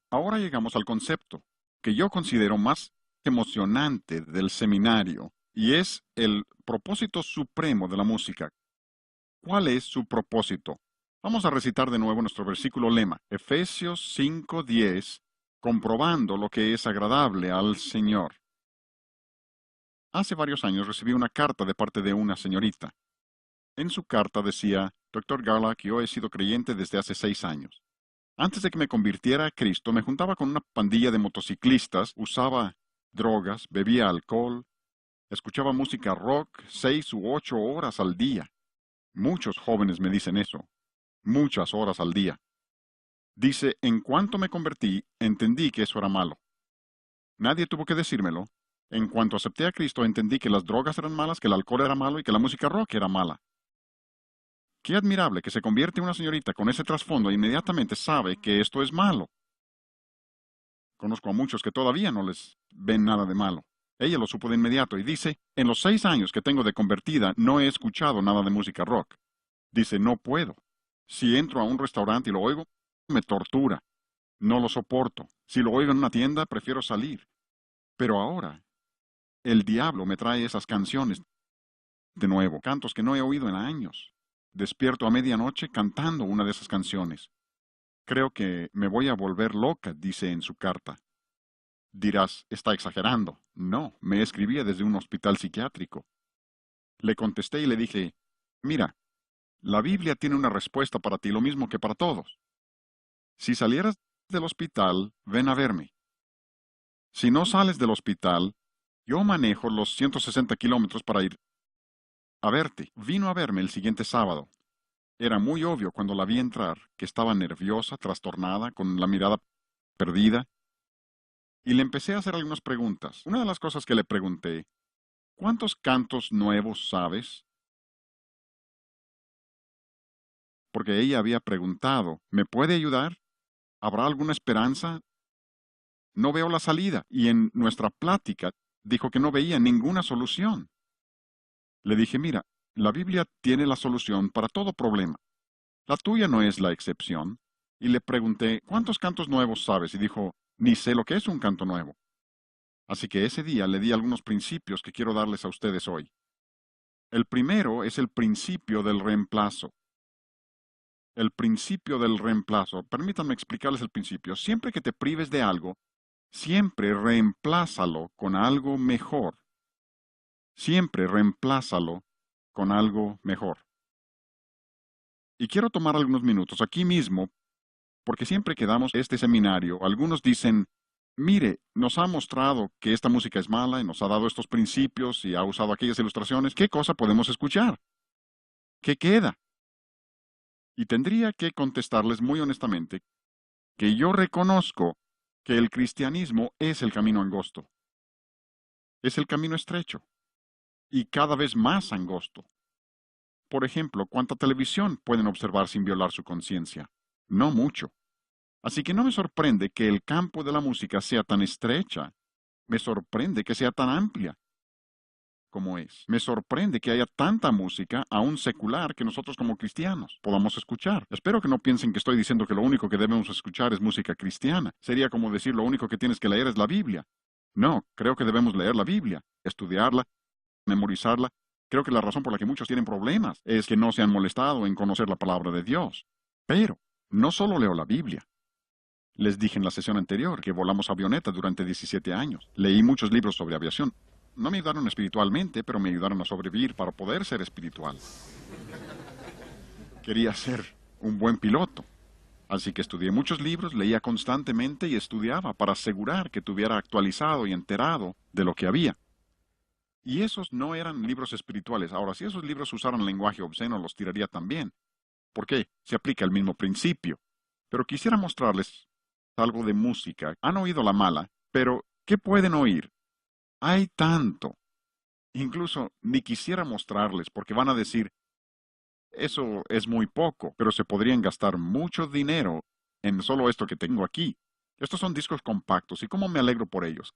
Ahora llegamos al concepto que yo considero más emocionante del seminario, y es el propósito supremo de la música. ¿Cuál es su propósito? Vamos a recitar de nuevo nuestro versículo lema, Efesios 5:10, comprobando lo que es agradable al Señor. Hace varios años recibí una carta de parte de una señorita. En su carta decía, Dr. Garlock, yo he sido creyente desde hace 6 años. Antes de que me convirtiera a Cristo, me juntaba con una pandilla de motociclistas, usaba drogas, bebía alcohol, escuchaba música rock 6 u 8 horas al día. Muchos jóvenes me dicen eso, muchas horas al día. Dice, en cuanto me convertí, entendí que eso era malo. Nadie tuvo que decírmelo. En cuanto acepté a Cristo, entendí que las drogas eran malas, que el alcohol era malo y que la música rock era mala. Qué admirable que se convierte en una señorita con ese trasfondo e inmediatamente sabe que esto es malo. Conozco a muchos que todavía no les ven nada de malo. Ella lo supo de inmediato y dice, en los 6 años que tengo de convertida no he escuchado nada de música rock. Dice, no puedo. Si entro a un restaurante y lo oigo, me tortura. No lo soporto. Si lo oigo en una tienda, prefiero salir. Pero ahora, el diablo me trae esas canciones de nuevo, cantos que no he oído en años. Despierto a medianoche cantando una de esas canciones. Creo que me voy a volver loca, dice en su carta. Dirás, está exagerando. No, me escribía desde un hospital psiquiátrico. Le contesté y le dije, mira, la Biblia tiene una respuesta para ti, lo mismo que para todos. Si salieras del hospital, ven a verme. Si no sales del hospital, yo manejo los 160 kilómetros para ir a verte. Vino a verme el siguiente sábado. Era muy obvio cuando la vi entrar que estaba nerviosa, trastornada, con la mirada perdida, y le empecé a hacer algunas preguntas. Una de las cosas que le pregunté, ¿cuántos cantos nuevos sabes? Porque ella había preguntado, ¿me puede ayudar? ¿Habrá alguna esperanza? No veo la salida. Y en nuestra plática dijo que no veía ninguna solución. Le dije, mira, la Biblia tiene la solución para todo problema. La tuya no es la excepción. Y le pregunté, ¿cuántos cantos nuevos sabes? Y dijo, ni sé lo que es un canto nuevo. Así que ese día le di algunos principios que quiero darles a ustedes hoy. El primero es el principio del reemplazo. El principio del reemplazo. Permítanme explicarles el principio. Siempre que te prives de algo, siempre reemplázalo con algo mejor. Siempre reemplázalo con algo mejor. Y quiero tomar algunos minutos aquí mismo, porque siempre que damos este seminario, algunos dicen, mire, nos ha mostrado que esta música es mala y nos ha dado estos principios y ha usado aquellas ilustraciones, ¿qué cosa podemos escuchar? ¿Qué queda? Y tendría que contestarles muy honestamente que yo reconozco que el cristianismo es el camino angosto, es el camino estrecho y cada vez más angosto. Por ejemplo, ¿cuánta televisión pueden observar sin violar su conciencia? No mucho. Así que no me sorprende que el campo de la música sea tan estrecha. Me sorprende que sea tan amplia como es. Me sorprende que haya tanta música, aún secular, que nosotros como cristianos podamos escuchar. Espero que no piensen que estoy diciendo que lo único que debemos escuchar es música cristiana. Sería como decir lo único que tienes que leer es la Biblia. No, creo que debemos leer la Biblia, estudiarla, memorizarla. Creo que la razón por la que muchos tienen problemas es que no se han molestado en conocer la palabra de Dios. Pero, no solo leo la Biblia. Les dije en la sesión anterior que volamos avioneta durante 17 años. Leí muchos libros sobre aviación. No me ayudaron espiritualmente, pero me ayudaron a sobrevivir para poder ser espiritual. Quería ser un buen piloto. Así que estudié muchos libros, leía constantemente y estudiaba para asegurar que tuviera actualizado y enterado de lo que había. Y esos no eran libros espirituales. Ahora, si esos libros usaran lenguaje obsceno, los tiraría también. ¿Por qué? Se aplica el mismo principio. Pero quisiera mostrarles algo de música. Han oído la mala, pero ¿qué pueden oír? Hay tanto. Incluso ni quisiera mostrarles porque van a decir, eso es muy poco, pero se podrían gastar mucho dinero en solo esto que tengo aquí. Estos son discos compactos y cómo me alegro por ellos.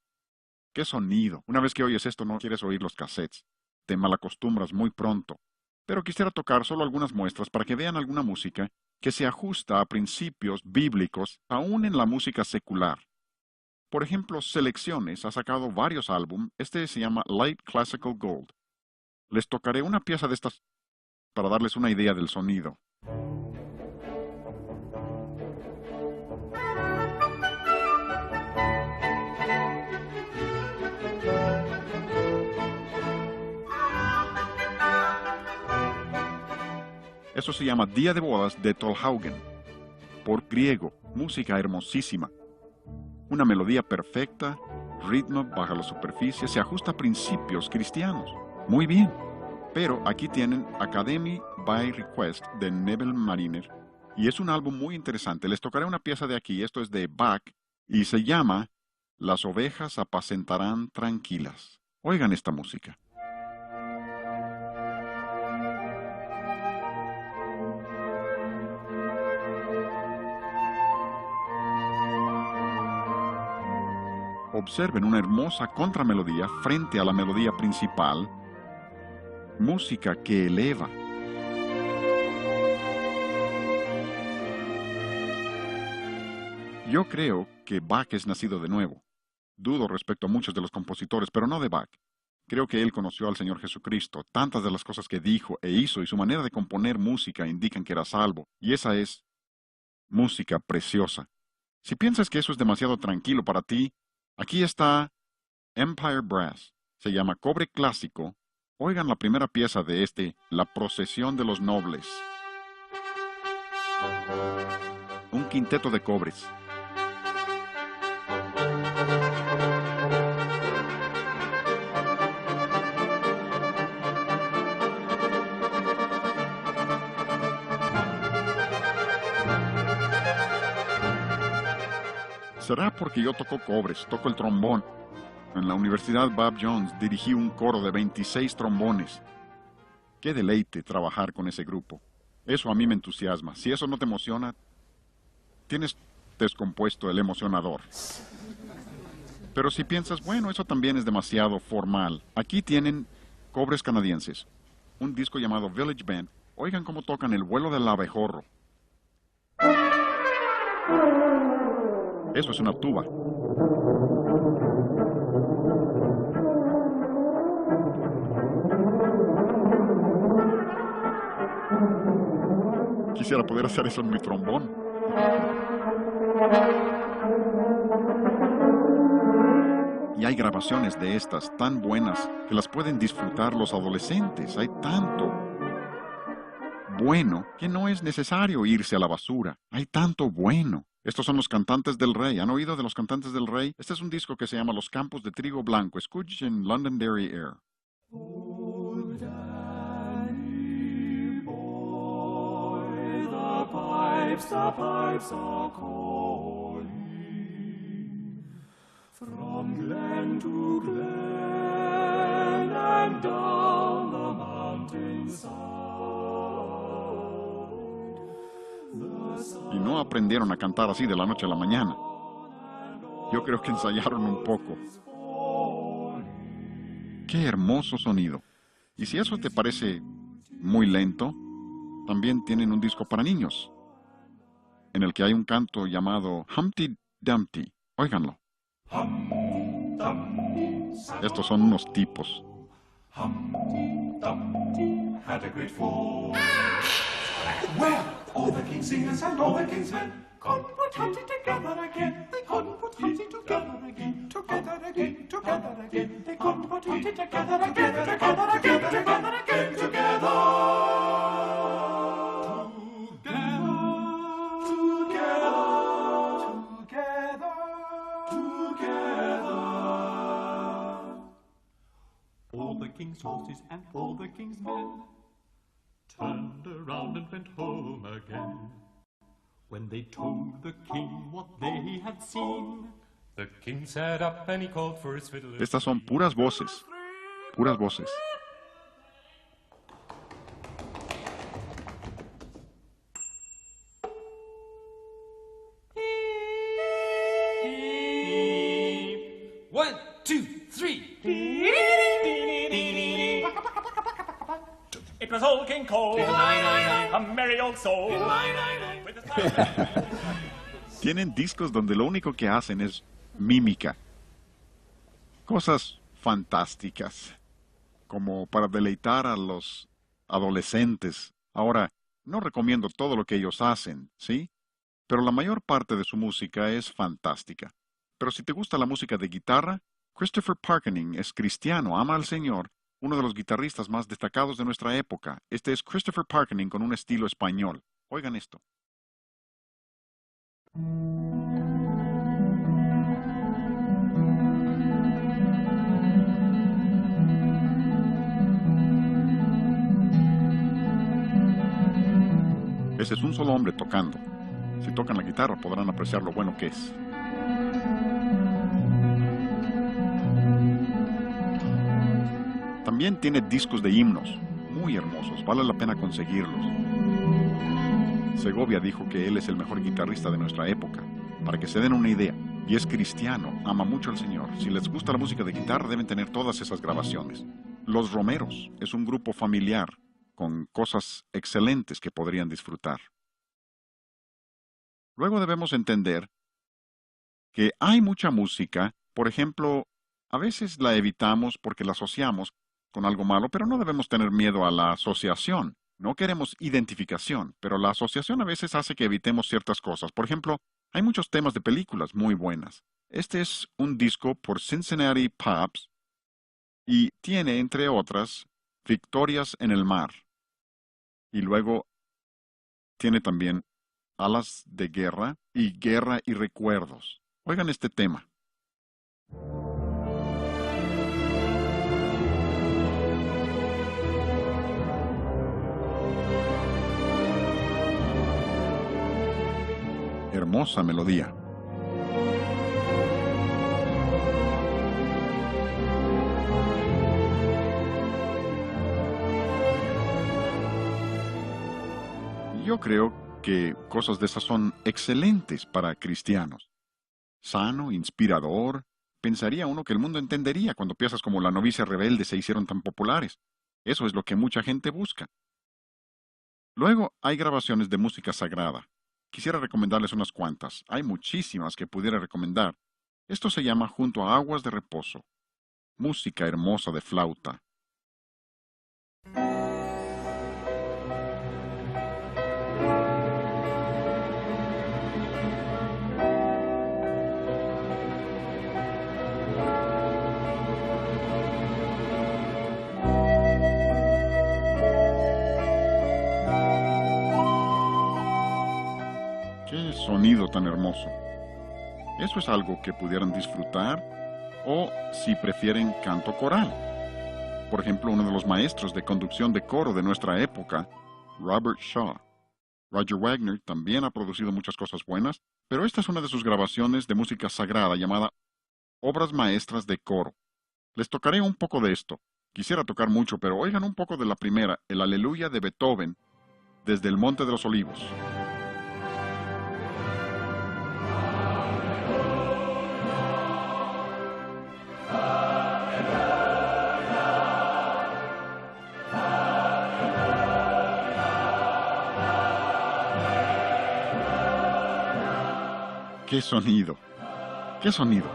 ¡Qué sonido! Una vez que oyes esto no quieres oír los cassettes. Te malacostumbras muy pronto. Pero quisiera tocar solo algunas muestras para que vean alguna música que se ajusta a principios bíblicos aún en la música secular. Por ejemplo, Selecciones ha sacado varios álbumes. Este se llama Light Classical Gold. Les tocaré una pieza de estas para darles una idea del sonido. Eso se llama Día de Bodas de Tolhaugen. Por griego, música hermosísima. Una melodía perfecta, ritmo baja la superficie, se ajusta a principios cristianos. Muy bien. Pero aquí tienen Academy by Request de Nebel Mariner. Y es un álbum muy interesante. Les tocaré una pieza de aquí. Esto es de Bach. Y se llama Las ovejas apacentarán tranquilas. Oigan esta música. Observen una hermosa contramelodía frente a la melodía principal. Música que eleva. Yo creo que Bach es nacido de nuevo. Dudo respecto a muchos de los compositores, pero no de Bach. Creo que él conoció al Señor Jesucristo. Tantas de las cosas que dijo e hizo y su manera de componer música indican que era salvo. Y esa es música preciosa. Si piensas que eso es demasiado tranquilo para ti, aquí está Empire Brass. Se llama Cobre Clásico. Oigan la primera pieza de La Procesión de los Nobles. Un quinteto de cobres. ¿Será porque yo toco cobres, toco el trombón? En la Universidad Bob Jones dirigí un coro de 26 trombones. Qué deleite trabajar con ese grupo. Eso a mí me entusiasma. Si eso no te emociona, tienes descompuesto el emocionador. Pero si piensas, bueno, eso también es demasiado formal. Aquí tienen Cobres Canadienses, un disco llamado Village Band. Oigan cómo tocan el vuelo del abejorro. Eso es una tuba. Quisiera poder hacer eso en mi trombón. Y hay grabaciones de estas tan buenas que las pueden disfrutar los adolescentes. Hay tanto bueno que no es necesario irse a la basura. Hay tanto bueno. Estos son los Cantantes del Rey. ¿Han oído de los Cantantes del Rey? Este es un disco que se llama Los Campos de Trigo Blanco. Escuchen Londonderry Air. The pipes are calling from glen to glen and down the mountainside. Y no aprendieron a cantar así de la noche a la mañana. Yo creo que ensayaron un poco. ¡Qué hermoso sonido! Y si eso te parece muy lento, también tienen un disco para niños, en el que hay un canto llamado Humpty Dumpty. Óiganlo. Estos son unos tipos. Humpty Dumpty had a great fall. Well, all the king's singers and all the king's men couldn't put Humpty together again. They couldn't put Humpty together again. Together again, together again. They couldn't put Humpty together again. Together again, together again, All the king's horses and all the king's men turned around and went home again. When they told the king what they had seen, the king sat up and he called for his fiddle. Estas son puras voces. Puras voces. One, two, three. It was old King Cole, a merry old soul. Tienen discos donde lo único que hacen es mímica. Cosas fantásticas, como para deleitar a los adolescentes. Ahora, no recomiendo todo lo que ellos hacen, ¿sí? Pero la mayor parte de su música es fantástica. Pero si te gusta la música de guitarra, Christopher Parkening es cristiano, ama al Señor, uno de los guitarristas más destacados de nuestra época. Este es Christopher Parkening con un estilo español. Oigan esto. Ese es un solo hombre tocando. Si tocan la guitarra podrán apreciar lo bueno que es. También tiene discos de himnos, muy hermosos, vale la pena conseguirlos. Segovia dijo que él es el mejor guitarrista de nuestra época, para que se den una idea. Y es cristiano, ama mucho al Señor. Si les gusta la música de guitarra deben tener todas esas grabaciones. Los Romeros es un grupo familiar con cosas excelentes que podrían disfrutar. Luego debemos entender que hay mucha música, por ejemplo, a veces la evitamos porque la asociamos con algo malo, pero no debemos tener miedo a la asociación. No queremos identificación, pero la asociación a veces hace que evitemos ciertas cosas. Por ejemplo, hay muchos temas de películas muy buenas. Este es un disco por Cincinnati Pops y tiene, entre otras, Victorias en el Mar. Y luego tiene también Alas de Guerra y Guerra y Recuerdos. Oigan este tema. Hermosa melodía. Yo creo que cosas de esas son excelentes para cristianos. Sano, inspirador. Pensaría uno que el mundo entendería cuando piezas como La novicia rebelde se hicieron tan populares. Eso es lo que mucha gente busca. Luego hay grabaciones de música sagrada. Quisiera recomendarles unas cuantas. Hay muchísimas que pudiera recomendar. Esto se llama Junto a aguas de reposo. Música hermosa de flauta. ¡Qué sonido tan hermoso! Eso es algo que pudieran disfrutar o si prefieren canto coral. Por ejemplo, uno de los maestros de conducción de coro de nuestra época, Robert Shaw. Roger Wagner también ha producido muchas cosas buenas, pero esta es una de sus grabaciones de música sagrada llamada Obras Maestras de Coro. Les tocaré un poco de esto. Quisiera tocar mucho, pero oigan un poco de la primera, el Aleluya de Beethoven, desde el Monte de los Olivos. ¡Qué sonido! ¡Qué sonido!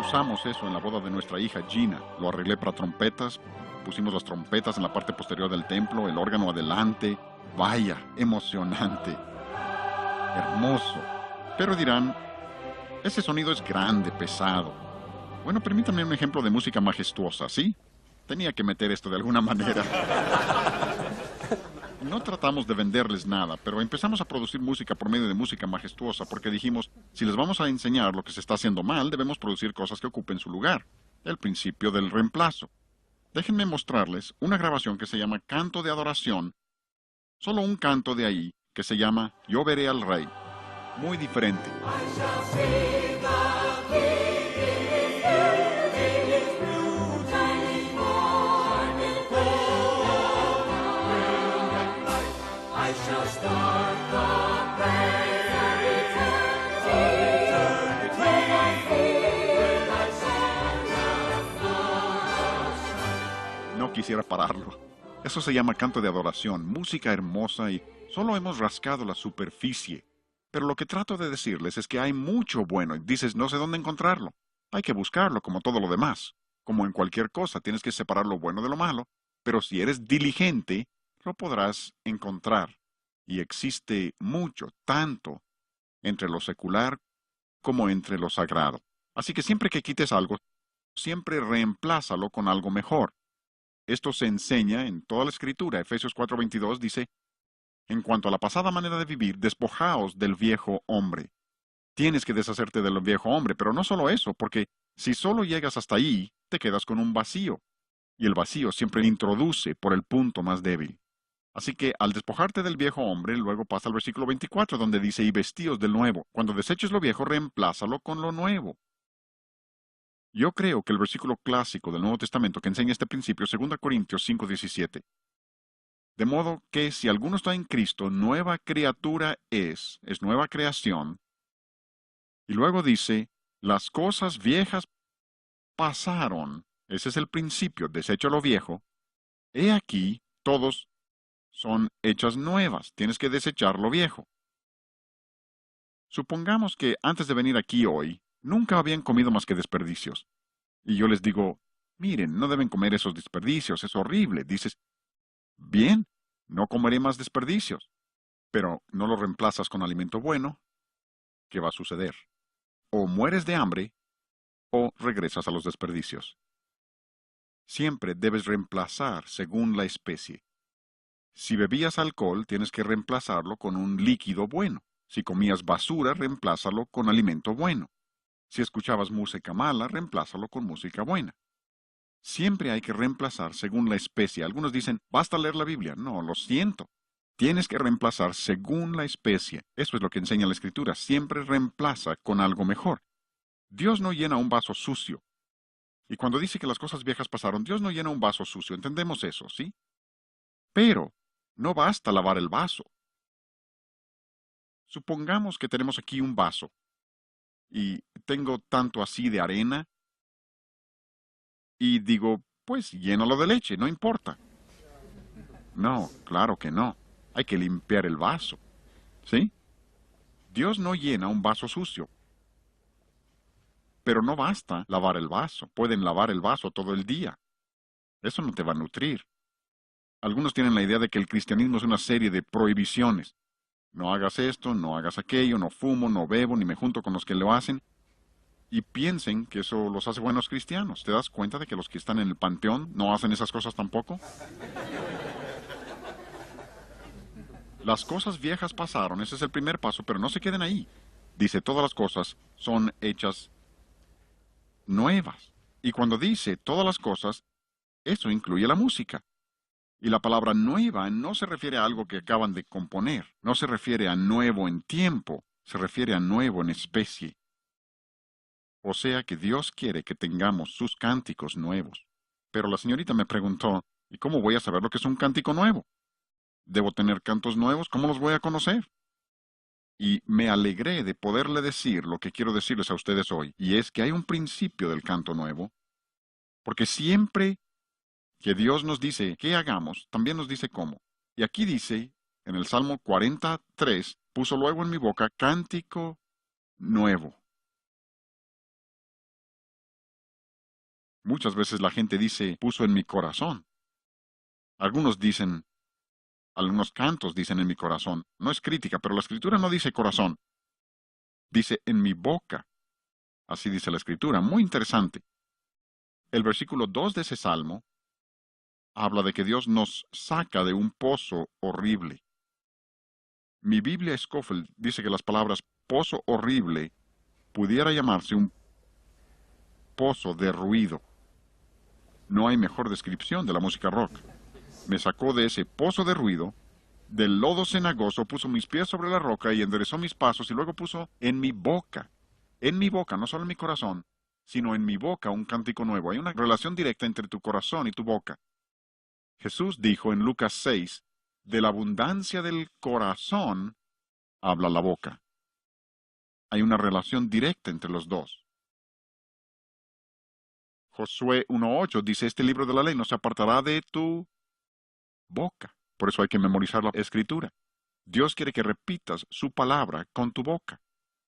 Usamos eso en la boda de nuestra hija Gina. Lo arreglé para trompetas. Pusimos las trompetas en la parte posterior del templo, el órgano adelante. ¡Vaya! ¡Emocionante! ¡Hermoso! Pero dirán, ese sonido es grande, pesado. Bueno, permítanme un ejemplo de música majestuosa, ¿sí? Tenía que meter esto de alguna manera. No tratamos de venderles nada, pero empezamos a producir música por medio de música majestuosa porque dijimos, si les vamos a enseñar lo que se está haciendo mal, debemos producir cosas que ocupen su lugar. El principio del reemplazo. Déjenme mostrarles una grabación que se llama Canto de Adoración. Solo un canto de ahí que se llama Yo veré al Rey. Muy diferente. No quisiera pararlo. Eso se llama canto de adoración, música hermosa y solo hemos rascado la superficie. Pero lo que trato de decirles es que hay mucho bueno y dices no sé dónde encontrarlo. Hay que buscarlo como todo lo demás. Como en cualquier cosa, tienes que separar lo bueno de lo malo, pero si eres diligente, lo podrás encontrar. Y existe mucho, tanto, entre lo secular como entre lo sagrado. Así que siempre que quites algo, siempre reemplázalo con algo mejor. Esto se enseña en toda la Escritura. Efesios 4:22 dice, en cuanto a la pasada manera de vivir, despojaos del viejo hombre. Tienes que deshacerte del viejo hombre, pero no solo eso, porque si solo llegas hasta ahí, te quedas con un vacío. Y el vacío siempre introduce por el punto más débil. Así que al despojarte del viejo hombre, luego pasa al versículo 24, donde dice, y vestíos del nuevo. Cuando deseches lo viejo, reemplázalo con lo nuevo. Yo creo que el versículo clásico del Nuevo Testamento que enseña este principio, 2 Corintios 5:17. De modo que si alguno está en Cristo, nueva criatura es nueva creación. Y luego dice, las cosas viejas pasaron. Ese es el principio, desecho lo viejo. He aquí, todos son hechas nuevas. Tienes que desechar lo viejo. Supongamos que antes de venir aquí hoy, nunca habían comido más que desperdicios. Y yo les digo, miren, no deben comer esos desperdicios, es horrible. Dices, bien, no comeré más desperdicios. Pero no lo reemplazas con alimento bueno, ¿qué va a suceder? O mueres de hambre, o regresas a los desperdicios. Siempre debes reemplazar según la especie. Si bebías alcohol, tienes que reemplazarlo con un líquido bueno. Si comías basura, reemplázalo con alimento bueno. Si escuchabas música mala, reemplázalo con música buena. Siempre hay que reemplazar según la especie. Algunos dicen, basta leer la Biblia. No, lo siento. Tienes que reemplazar según la especie. Eso es lo que enseña la Escritura. Siempre reemplaza con algo mejor. Dios no llena un vaso sucio. Y cuando dice que las cosas viejas pasaron, Dios no llena un vaso sucio. Entendemos eso, ¿sí? Pero no basta lavar el vaso. Supongamos que tenemos aquí un vaso y tengo tanto así de arena y digo, pues llénalo de leche, no importa. No, claro que no. Hay que limpiar el vaso, ¿sí? Dios no llena un vaso sucio. Pero no basta lavar el vaso. Pueden lavar el vaso todo el día. Eso no te va a nutrir. Algunos tienen la idea de que el cristianismo es una serie de prohibiciones. No hagas esto, no hagas aquello, no fumo, no bebo, ni me junto con los que lo hacen. Y piensen que eso los hace buenos cristianos. ¿Te das cuenta de que los que están en el panteón no hacen esas cosas tampoco? Las cosas viejas pasaron, ese es el primer paso, pero no se queden ahí. Dice, todas las cosas son hechas nuevas. Y cuando dice todas las cosas, eso incluye la música. Y la palabra nueva no se refiere a algo que acaban de componer, no se refiere a nuevo en tiempo, se refiere a nuevo en especie. O sea que Dios quiere que tengamos sus cánticos nuevos. Pero la señorita me preguntó, ¿y cómo voy a saber lo que es un cántico nuevo? ¿Debo tener cantos nuevos? ¿Cómo los voy a conocer? Y me alegré de poderle decir lo que quiero decirles a ustedes hoy, y es que hay un principio del canto nuevo, porque siempre que Dios nos dice qué hagamos, también nos dice cómo. Y aquí dice, en el Salmo 43, puso luego en mi boca cántico nuevo. Muchas veces la gente dice, puso en mi corazón. Algunos dicen, algunos cantos dicen en mi corazón. No es crítica, pero la escritura no dice corazón. Dice en mi boca. Así dice la escritura. Muy interesante. El versículo 2 de ese salmo habla de que Dios nos saca de un pozo horrible. Mi Biblia Scofield dice que las palabras pozo horrible pudiera llamarse un pozo de ruido. No hay mejor descripción de la música rock. Me sacó de ese pozo de ruido, del lodo cenagoso, puso mis pies sobre la roca y enderezó mis pasos y luego puso en mi boca, no solo en mi corazón, sino en mi boca un cántico nuevo. Hay una relación directa entre tu corazón y tu boca. Jesús dijo en Lucas 6, de la abundancia del corazón habla la boca. Hay una relación directa entre los dos. Josué 1:8 dice, este libro de la ley no se apartará de tu boca. Por eso hay que memorizar la Escritura. Dios quiere que repitas su palabra con tu boca.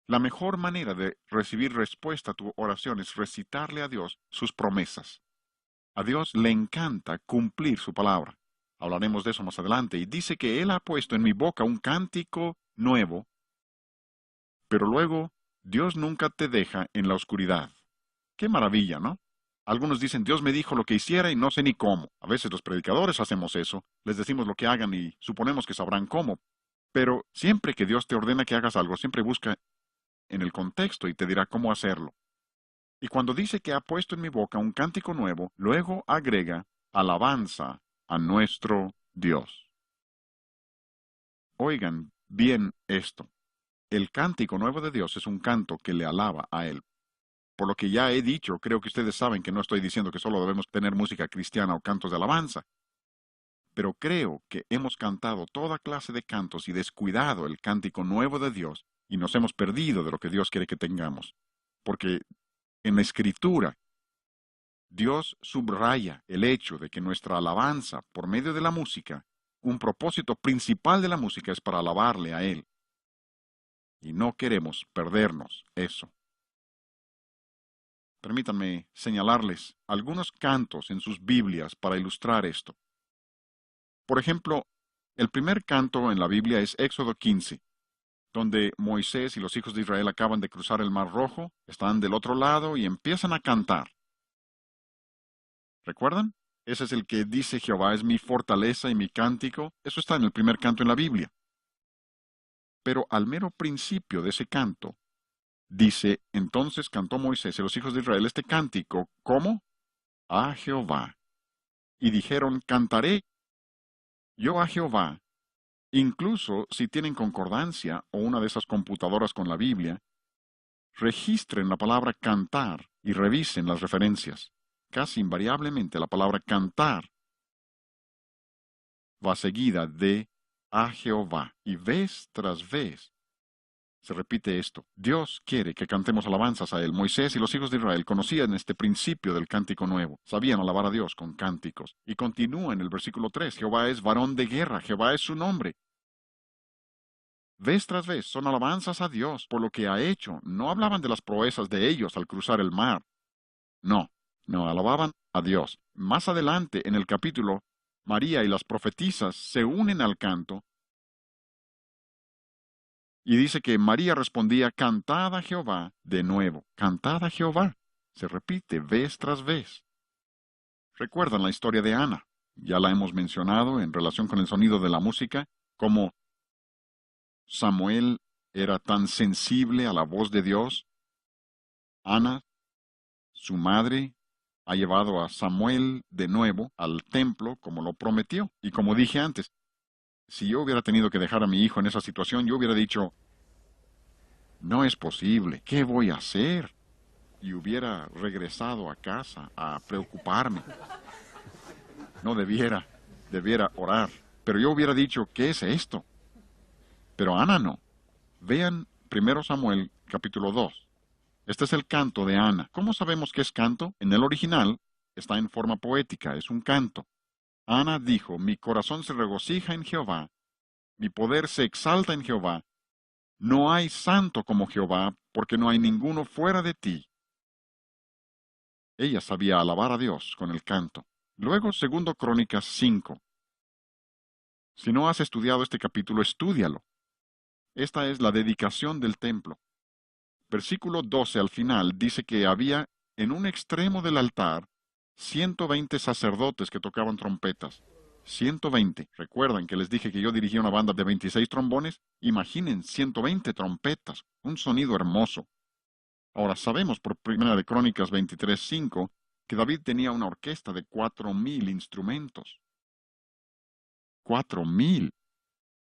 La mejor manera de recibir respuesta a tu oración es recitarle a Dios sus promesas. A Dios le encanta cumplir su palabra. Hablaremos de eso más adelante. Y dice que Él ha puesto en mi boca un cántico nuevo. Pero luego, Dios nunca te deja en la oscuridad. Qué maravilla, ¿no? Algunos dicen, Dios me dijo lo que hiciera y no sé ni cómo. A veces los predicadores hacemos eso. Les decimos lo que hagan y suponemos que sabrán cómo. Pero siempre que Dios te ordena que hagas algo, siempre busca en el contexto y te dirá cómo hacerlo. Y cuando dice que ha puesto en mi boca un cántico nuevo, luego agrega alabanza a nuestro Dios. Oigan bien esto. El cántico nuevo de Dios es un canto que le alaba a Él. Por lo que ya he dicho, creo que ustedes saben que no estoy diciendo que solo debemos tener música cristiana o cantos de alabanza. Pero creo que hemos cantado toda clase de cantos y descuidado el cántico nuevo de Dios y nos hemos perdido de lo que Dios quiere que tengamos. Porque en la Escritura, Dios subraya el hecho de que nuestra alabanza por medio de la música, un propósito principal de la música es para alabarle a Él. Y no queremos perdernos eso. Permítanme señalarles algunos cantos en sus Biblias para ilustrar esto. Por ejemplo, el primer canto en la Biblia es Éxodo 15, donde Moisés y los hijos de Israel acaban de cruzar el Mar Rojo, están del otro lado y empiezan a cantar. ¿Recuerdan? Ese es el que dice Jehová es mi fortaleza y mi cántico. Eso está en el primer canto en la Biblia. Pero al mero principio de ese canto, dice, entonces cantó Moisés y los hijos de Israel este cántico, ¿cómo? A Jehová. Y dijeron, cantaré yo a Jehová. Incluso si tienen concordancia o una de esas computadoras con la Biblia, registren la palabra cantar y revisen las referencias. Casi invariablemente la palabra cantar va seguida de a Jehová. Y vez tras vez se repite esto. Dios quiere que cantemos alabanzas a Él. Moisés y los hijos de Israel conocían este principio del cántico nuevo. Sabían alabar a Dios con cánticos. Y continúa en el versículo 3. Jehová es varón de guerra. Jehová es su nombre. Vez tras vez son alabanzas a Dios por lo que ha hecho. No hablaban de las proezas de ellos al cruzar el mar. No, alababan a Dios. Más adelante en el capítulo, María y las profetisas se unen al canto. Y dice que María respondía, cantad a Jehová de nuevo. Cantad a Jehová. Se repite vez tras vez. ¿Recuerdan la historia de Ana? Ya la hemos mencionado en relación con el sonido de la música, como Samuel era tan sensible a la voz de Dios. Ana, su madre, ha llevado a Samuel de nuevo al templo como lo prometió. Y como dije antes, si yo hubiera tenido que dejar a mi hijo en esa situación, yo hubiera dicho, no es posible, ¿qué voy a hacer? Y hubiera regresado a casa a preocuparme. No debiera orar. Pero yo hubiera dicho, ¿qué es esto? Pero Ana no. Vean 1 Samuel capítulo 2. Este es el canto de Ana. ¿Cómo sabemos que es canto? En el original está en forma poética, es un canto. Ana dijo, mi corazón se regocija en Jehová, mi poder se exalta en Jehová. No hay santo como Jehová, porque no hay ninguno fuera de ti. Ella sabía alabar a Dios con el canto. Luego, 2 Crónicas 5. Si no has estudiado este capítulo, estúdialo. Esta es la dedicación del templo. Versículo 12 al final dice que había en un extremo del altar 120 sacerdotes que tocaban trompetas. 120. ¿Recuerdan que les dije que yo dirigía una banda de 26 trombones? Imaginen 120 trompetas. Un sonido hermoso. Ahora sabemos por 1 Crónicas 23:5 que David tenía una orquesta de 4,000 instrumentos. 4,000.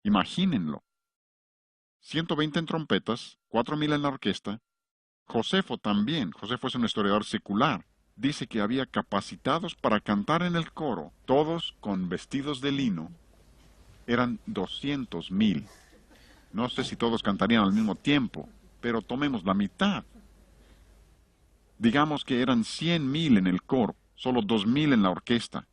Imagínenlo. 120 en trompetas, 4,000 en la orquesta. Josefo también, Josefo es un historiador secular, dice que había capacitados para cantar en el coro, todos con vestidos de lino, eran 200,000. No sé si todos cantarían al mismo tiempo, pero tomemos la mitad. Digamos que eran 100,000 en el coro, solo 2,000 en la orquesta.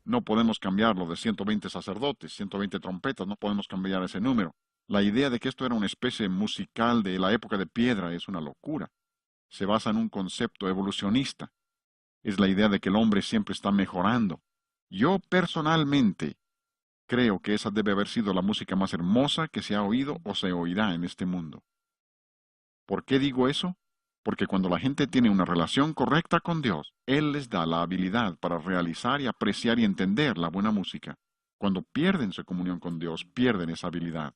No podemos cambiarlo de 120 sacerdotes, 120 trompetas, no podemos cambiar ese número. La idea de que esto era una especie musical de la época de piedra es una locura. Se basa en un concepto evolucionista. Es la idea de que el hombre siempre está mejorando. Yo personalmente creo que esa debe haber sido la música más hermosa que se ha oído o se oirá en este mundo. ¿Por qué digo eso? Porque cuando la gente tiene una relación correcta con Dios, Él les da la habilidad para realizar y apreciar y entender la buena música. Cuando pierden su comunión con Dios, pierden esa habilidad.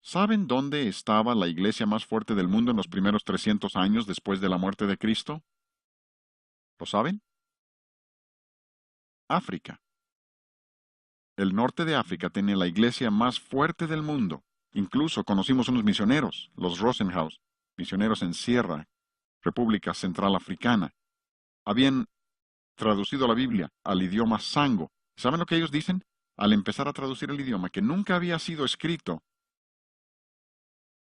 ¿Saben dónde estaba la iglesia más fuerte del mundo en los primeros 300 años después de la muerte de Cristo? ¿Lo saben? África. El norte de África tenía la iglesia más fuerte del mundo. Incluso conocimos unos misioneros, los Rosenhaus, misioneros en Sierra, República Central Africana. Habían traducido la Biblia al idioma Sango. ¿Saben lo que ellos dicen? Al empezar a traducir el idioma que nunca había sido escrito,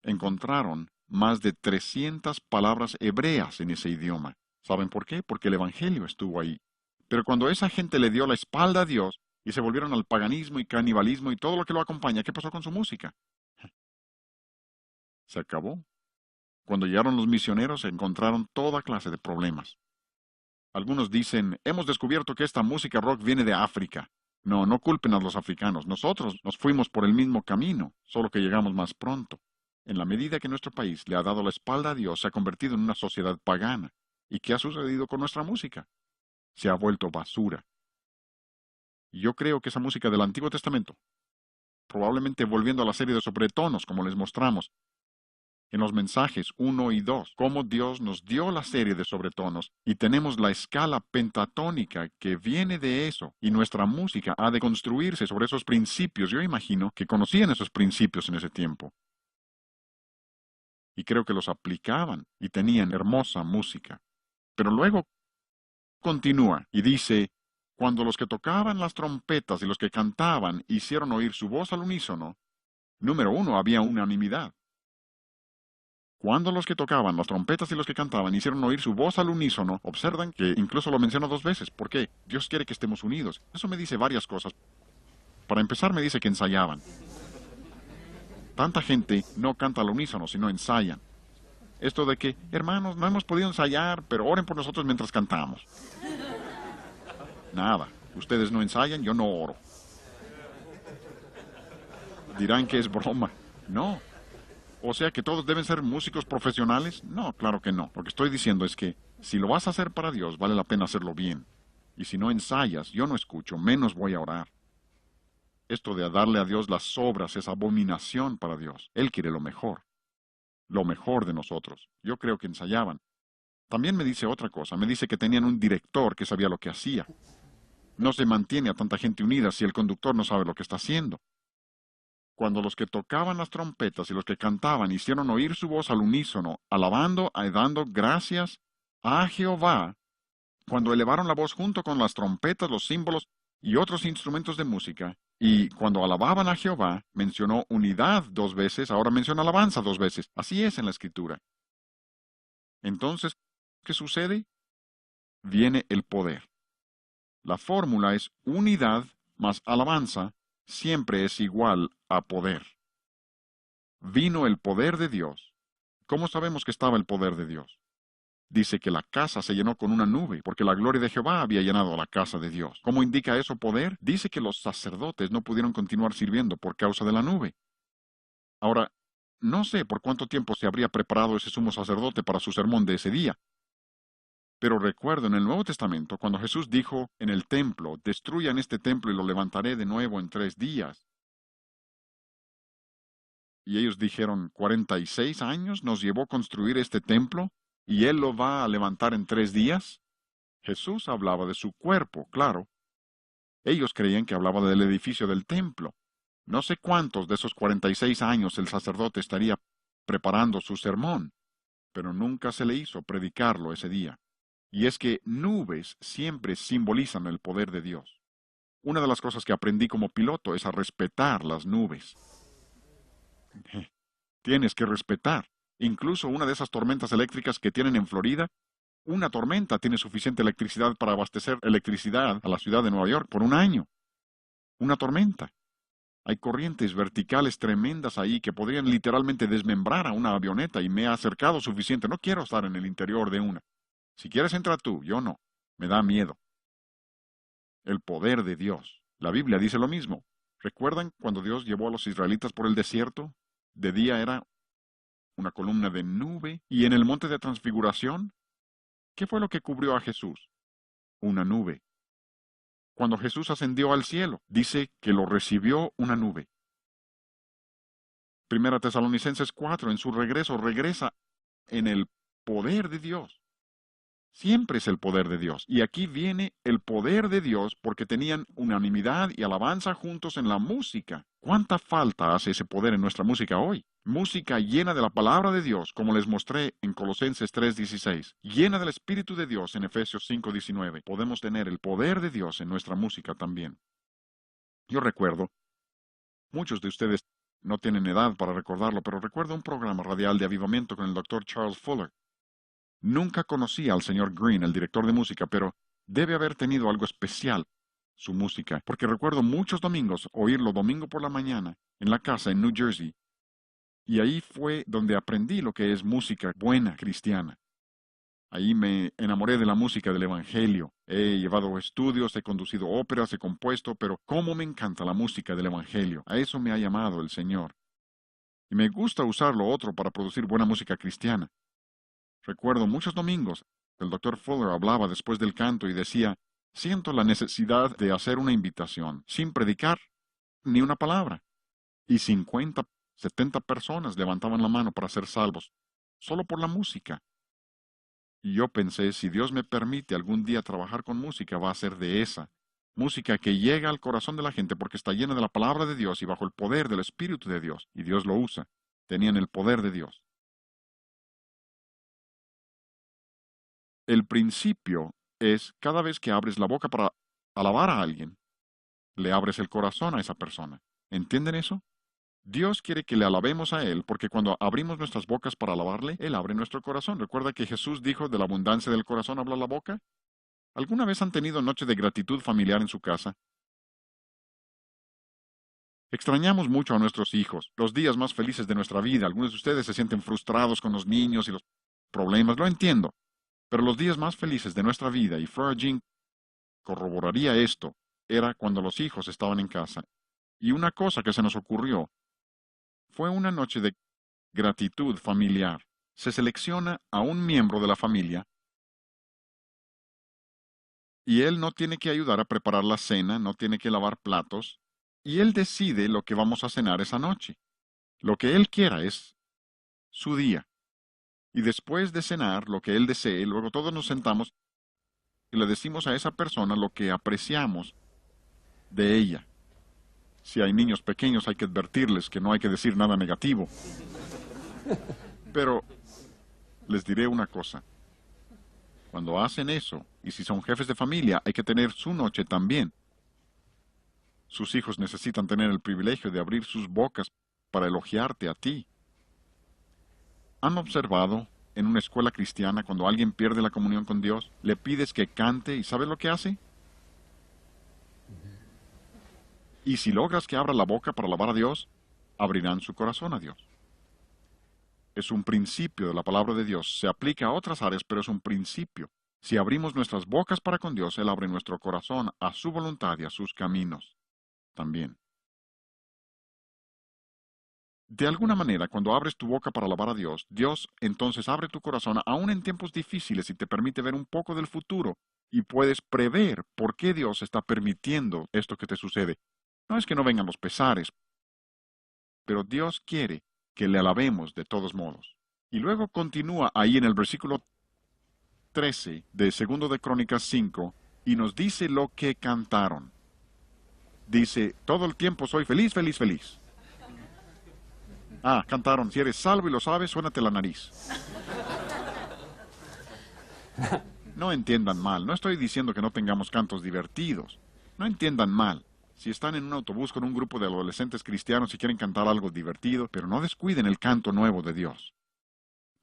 encontraron más de 300 palabras hebreas en ese idioma. ¿Saben por qué? Porque el Evangelio estuvo ahí. Pero cuando esa gente le dio la espalda a Dios y se volvieron al paganismo y canibalismo y todo lo que lo acompaña, ¿qué pasó con su música? Se acabó. Cuando llegaron los misioneros encontraron toda clase de problemas. Algunos dicen, hemos descubierto que esta música rock viene de África. No, no culpen a los africanos. Nosotros nos fuimos por el mismo camino, solo que llegamos más pronto. En la medida que nuestro país le ha dado la espalda a Dios, se ha convertido en una sociedad pagana. ¿Y qué ha sucedido con nuestra música? Se ha vuelto basura. Y yo creo que esa música del Antiguo Testamento, probablemente volviendo a la serie de sobretonos, como les mostramos, en los mensajes 1 y 2, cómo Dios nos dio la serie de sobretonos y tenemos la escala pentatónica que viene de eso y nuestra música ha de construirse sobre esos principios. Yo imagino que conocían esos principios en ese tiempo. Y creo que los aplicaban y tenían hermosa música. Pero luego continúa y dice, cuando los que tocaban las trompetas y los que cantaban hicieron oír su voz al unísono, número 1, había unanimidad. Cuando los que tocaban las trompetas y los que cantaban hicieron oír su voz al unísono, observan que incluso lo menciono 2 veces. ¿Por qué? Dios quiere que estemos unidos. Eso me dice varias cosas. Para empezar, me dice que ensayaban. Tanta gente no canta al unísono, sino ensayan. Esto de que, hermanos, no hemos podido ensayar, pero oren por nosotros mientras cantamos. Nada. Ustedes no ensayan, yo no oro. Dirán que es broma. No. O sea que todos deben ser músicos profesionales. No, claro que no. Lo que estoy diciendo es que si lo vas a hacer para Dios, vale la pena hacerlo bien. Y si no ensayas, yo no escucho, menos voy a orar. Esto de darle a Dios las obras es abominación para Dios. Él quiere lo mejor de nosotros. Yo creo que ensayaban. También me dice otra cosa, me dice que tenían un director que sabía lo que hacía. No se mantiene a tanta gente unida si el conductor no sabe lo que está haciendo. Cuando los que tocaban las trompetas y los que cantaban hicieron oír su voz al unísono, alabando y dando gracias a Jehová, cuando elevaron la voz junto con las trompetas, los símbolos y otros instrumentos de música, y cuando alababan a Jehová, mencionó unidad 2 veces, ahora menciona alabanza 2 veces. Así es en la Escritura. Entonces, ¿qué sucede? Viene el poder. La fórmula es unidad más alabanza, siempre es igual a poder. Vino el poder de Dios. ¿Cómo sabemos que estaba el poder de Dios? Dice que la casa se llenó con una nube, porque la gloria de Jehová había llenado la casa de Dios. ¿Cómo indica eso poder? Dice que los sacerdotes no pudieron continuar sirviendo por causa de la nube. Ahora, no sé por cuánto tiempo se habría preparado ese sumo sacerdote para su sermón de ese día. Pero recuerdo en el Nuevo Testamento, cuando Jesús dijo en el templo, destruyan este templo y lo levantaré de nuevo en 3 días. Y ellos dijeron, 46 años nos llevó construir este templo, ¿y Él lo va a levantar en 3 días? Jesús hablaba de su cuerpo, claro. Ellos creían que hablaba del edificio del templo. No sé cuántos de esos 46 años el sacerdote estaría preparando su sermón, pero nunca se le hizo predicarlo ese día. Y es que nubes siempre simbolizan el poder de Dios. Una de las cosas que aprendí como piloto es a respetar las nubes. Tienes que respetar. Incluso una de esas tormentas eléctricas que tienen en Florida, Una tormenta tiene suficiente electricidad para abastecer electricidad a la ciudad de Nueva York por un año. Una tormenta. Hay corrientes verticales tremendas ahí que podrían literalmente desmembrar a una avioneta y me ha acercado suficiente. No quiero estar en el interior de una. Si quieres entrar tú, yo no. Me da miedo. El poder de Dios. La Biblia dice lo mismo. ¿Recuerdan cuando Dios llevó a los israelitas por el desierto? De día era una columna de nube y en el monte de transfiguración, ¿qué fue lo que cubrió a Jesús? Una nube. Cuando Jesús ascendió al cielo, dice que lo recibió una nube. Primera Tesalonicenses 4, en su regreso, regresa en el poder de Dios. Siempre es el poder de Dios. Y aquí viene el poder de Dios porque tenían unanimidad y alabanza juntos en la música. ¿Cuánta falta hace ese poder en nuestra música hoy? Música llena de la palabra de Dios, como les mostré en Colosenses 3:16. Llena del Espíritu de Dios en Efesios 5:19. Podemos tener el poder de Dios en nuestra música también. Yo recuerdo, muchos de ustedes no tienen edad para recordarlo, pero recuerdo un programa radial de avivamiento con el Dr. Charles Fuller. Nunca conocí al señor Green, el director de música, pero debe haber tenido algo especial su música, porque recuerdo muchos domingos oírlo domingo por la mañana en la casa en New Jersey, y ahí fue donde aprendí lo que es música buena cristiana. Ahí me enamoré de la música del Evangelio. He llevado estudios, he conducido óperas, he compuesto, pero cómo me encanta la música del Evangelio. A eso me ha llamado el Señor. Y me gusta usar lo otro para producir buena música cristiana. Recuerdo muchos domingos, el Dr. Fuller hablaba después del canto y decía, siento la necesidad de hacer una invitación, sin predicar ni una palabra. Y 50, 70 personas levantaban la mano para ser salvos, solo por la música. Y yo pensé, si Dios me permite algún día trabajar con música, va a ser de esa. Música que llega al corazón de la gente porque está llena de la palabra de Dios y bajo el poder del Espíritu de Dios. Y Dios lo usa. Tenían el poder de Dios. El principio es cada vez que abres la boca para alabar a alguien, le abres el corazón a esa persona. ¿Entienden eso? Dios quiere que le alabemos a Él porque cuando abrimos nuestras bocas para alabarle, Él abre nuestro corazón. ¿Recuerda que Jesús dijo, de la abundancia del corazón habla la boca? ¿Alguna vez han tenido noche de gratitud familiar en su casa? Extrañamos mucho a nuestros hijos, los días más felices de nuestra vida. Algunos de ustedes se sienten frustrados con los niños y los problemas, lo entiendo. Pero los días más felices de nuestra vida, y Flora Jean corroboraría esto, era cuando los hijos estaban en casa. Y una cosa que se nos ocurrió fue una noche de gratitud familiar. Se selecciona a un miembro de la familia y él no tiene que ayudar a preparar la cena, no tiene que lavar platos, y él decide lo que vamos a cenar esa noche. Lo que él quiera es su día. Y después de cenar lo que él desee, luego todos nos sentamos y le decimos a esa persona lo que apreciamos de ella. Si hay niños pequeños hay que advertirles que no hay que decir nada negativo. Pero les diré una cosa. Cuando hacen eso, y si son jefes de familia, hay que tener su noche también. Sus hijos necesitan tener el privilegio de abrir sus bocas para elogiarte a ti. ¿Han observado en una escuela cristiana cuando alguien pierde la comunión con Dios, le pides que cante y ¿sabes lo que hace? Y si logras que abra la boca para alabar a Dios, abrirán su corazón a Dios. Es un principio de la palabra de Dios. Se aplica a otras áreas, pero es un principio. Si abrimos nuestras bocas para con Dios, Él abre nuestro corazón a su voluntad y a sus caminos también. De alguna manera, cuando abres tu boca para alabar a Dios, Dios entonces abre tu corazón aún en tiempos difíciles y te permite ver un poco del futuro y puedes prever por qué Dios está permitiendo esto que te sucede. No es que no vengan los pesares, pero Dios quiere que le alabemos de todos modos. Y luego continúa ahí en el versículo 13 de 2 de Crónicas 5 y nos dice lo que cantaron. Dice, todo el tiempo soy feliz, feliz, feliz. Ah, cantaron, si eres salvo y lo sabes, suénate la nariz. No entiendan mal, no estoy diciendo que no tengamos cantos divertidos. No entiendan mal. Si están en un autobús con un grupo de adolescentes cristianos y quieren cantar algo divertido, pero no descuiden el canto nuevo de Dios.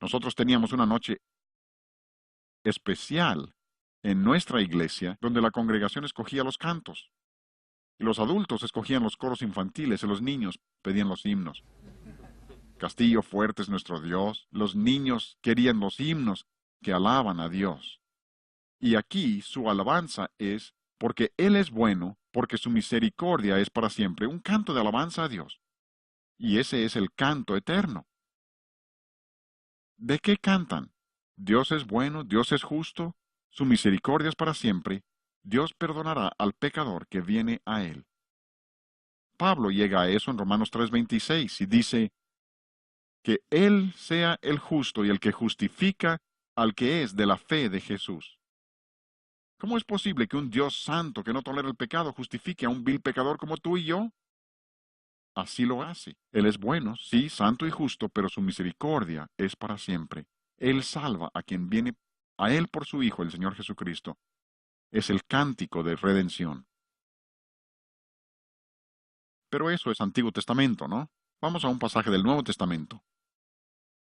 Nosotros teníamos una noche especial en nuestra iglesia donde la congregación escogía los cantos. Y los adultos escogían los coros infantiles y los niños pedían los himnos. Castillo fuerte es nuestro Dios. Los niños querían los himnos que alaban a Dios. Y aquí su alabanza es porque Él es bueno, porque su misericordia es para siempre. Un canto de alabanza a Dios. Y ese es el canto eterno. ¿De qué cantan? Dios es bueno, Dios es justo, su misericordia es para siempre. Dios perdonará al pecador que viene a Él. Pablo llega a eso en Romanos 3:26 y dice que Él sea el justo y el que justifica al que es de la fe de Jesús. ¿Cómo es posible que un Dios santo que no tolera el pecado justifique a un vil pecador como tú y yo? Así lo hace. Él es bueno, sí, santo y justo, pero su misericordia es para siempre. Él salva a quien viene a Él por su Hijo, el Señor Jesucristo. Es el cántico de redención. Pero eso es Antiguo Testamento, ¿no? Vamos a un pasaje del Nuevo Testamento.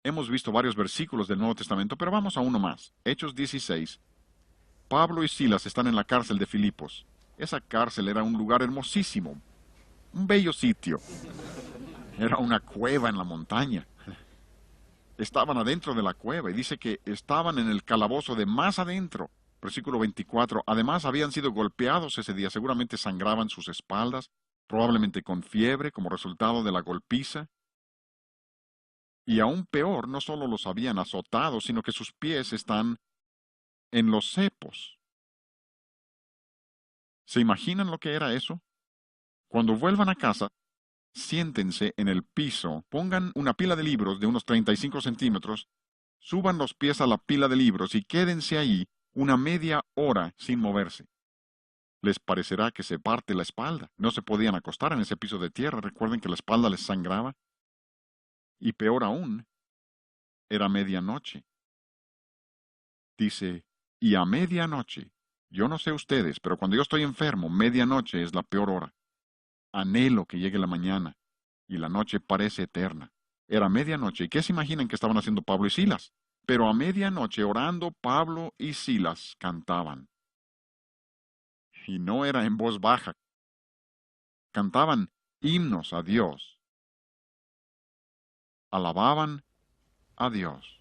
Hemos visto varios versículos del Nuevo Testamento, pero vamos a uno más. Hechos 16. Pablo y Silas están en la cárcel de Filipos. Esa cárcel era un lugar hermosísimo, un bello sitio. Era una cueva en la montaña. Estaban adentro de la cueva y dice que estaban en el calabozo de más adentro. Versículo 24. Además habían sido golpeados ese día, seguramente sangraban sus espaldas, probablemente con fiebre como resultado de la golpiza. Y aún peor, no solo los habían azotado, sino que sus pies están en los cepos. ¿Se imaginan lo que era eso? Cuando vuelvan a casa, siéntense en el piso, pongan una pila de libros de unos 35 centímetros, suban los pies a la pila de libros y quédense ahí una media hora sin moverse. Les parecerá que se parte la espalda. No se podían acostar en ese piso de tierra. Recuerden que la espalda les sangraba. Y peor aún, era medianoche. Dice, y a medianoche, yo no sé ustedes, pero cuando yo estoy enfermo, medianoche es la peor hora. Anhelo que llegue la mañana, y la noche parece eterna. Era medianoche, ¿y qué se imaginan que estaban haciendo Pablo y Silas? Pero a medianoche, orando, Pablo y Silas cantaban. Y no era en voz baja. Cantaban himnos a Dios. Alababan a Dios.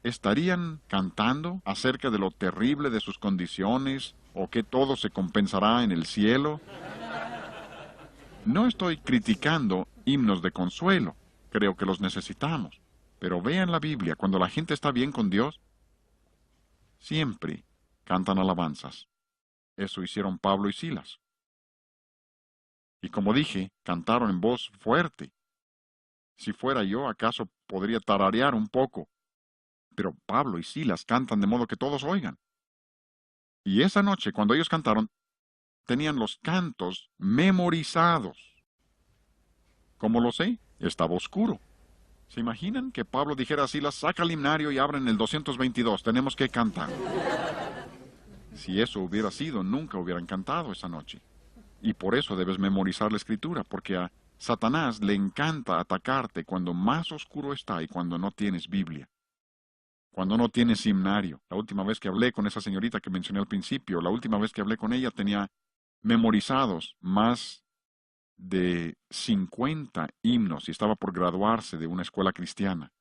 ¿Estarían cantando acerca de lo terrible de sus condiciones o que todo se compensará en el cielo? No estoy criticando himnos de consuelo. Creo que los necesitamos. Pero vean la Biblia, cuando la gente está bien con Dios, siempre cantan alabanzas. Eso hicieron Pablo y Silas. Y como dije, cantaron en voz fuerte. Si fuera yo, acaso podría tararear un poco. Pero Pablo y Silas cantan de modo que todos oigan. Y esa noche, cuando ellos cantaron, tenían los cantos memorizados. ¿Cómo lo sé? Estaba oscuro. ¿Se imaginan que Pablo dijera a Silas, saca el himnario y abren el 222, tenemos que cantar? Si eso hubiera sido, nunca hubieran cantado esa noche. Y por eso debes memorizar la escritura, porque a Satanás le encanta atacarte cuando más oscuro está y cuando no tienes Biblia. Cuando no tienes himnario. La última vez que hablé con esa señorita que mencioné al principio, la última vez que hablé con ella tenía memorizados más de 50 himnos y estaba por graduarse de una escuela cristiana.